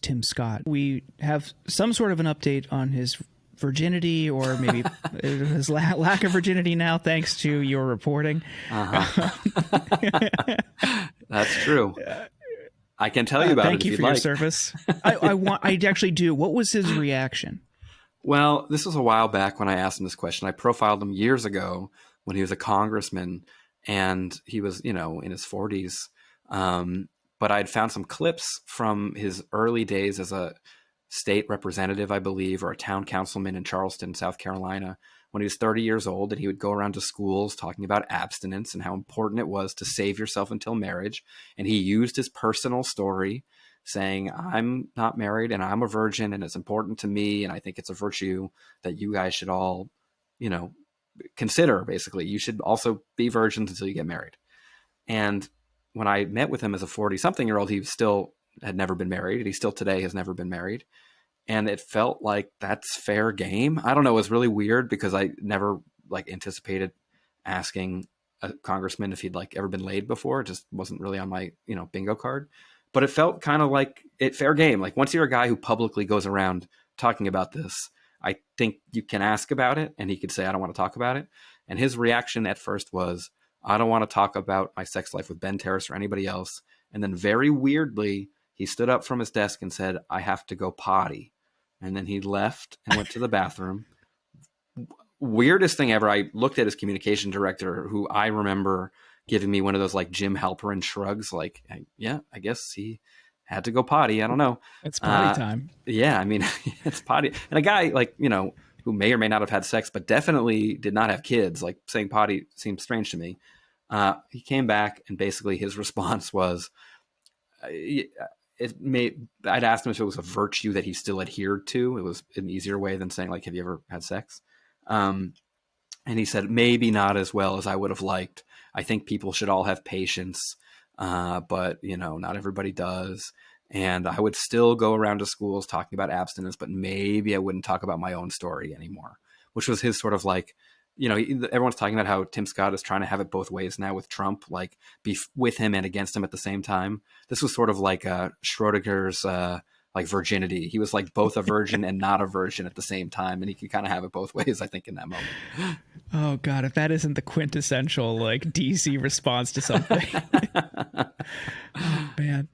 Tim Scott. We have some sort of an update on his virginity, or maybe his lack of virginity now, thanks to your reporting. That's true. I can tell you about thank it you if for you'd your like. service. I actually do. What was his reaction? Well, this was a while back when I asked him this question. I profiled him years ago when he was a congressman, and he was, in his 40s. But I'd found some clips from his early days as a state representative, I believe, or a town councilman in Charleston, South Carolina, when he was 30 years old, and he would go around to schools talking about abstinence and how important it was to save yourself until marriage. And he used his personal story saying, I'm not married and I'm a virgin and it's important to me. And I think it's a virtue that you guys should all, consider. Basically, you should also be virgins until you get married. And when I met with him as a 40-something-year-old, he still had never been married. And he still today has never been married. And it felt like that's fair game. I don't know. It was really weird because I never anticipated asking a congressman if he'd ever been laid before. It just wasn't really on my, bingo card. But it felt kind of like it fair game. Like once you're a guy who publicly goes around talking about this, I think you can ask about it. And he could say, I don't want to talk about it. And his reaction at first was, I don't want to talk about my sex life with Ben Terris or anybody else. And then very weirdly, he stood up from his desk and said, I have to go potty. And then he left and went to the bathroom. Weirdest thing ever. I looked at his communication director, who I remember giving me one of those Jim Halperin shrugs. Yeah, I guess he had to go potty. I don't know. It's potty time. Yeah, I mean, it's potty. And a guy who may or may not have had sex, but definitely did not have kids, saying potty seems strange to me. He came back and basically his response was, I'd asked him if it was a virtue that he still adhered to. It was an easier way than saying have you ever had sex? And he said, maybe not as well as I would have liked. I think people should all have patience. But not everybody does. And I would still go around to schools talking about abstinence, but maybe I wouldn't talk about my own story anymore, which was his sort of everyone's talking about how Tim Scott is trying to have it both ways now with Trump, be with him and against him at the same time. This was sort of like Schrodinger's virginity. He was both a virgin and not a virgin at the same time. And he could kind of have it both ways, I think, in that moment. Oh God, if that isn't the quintessential DC response to something. Oh man.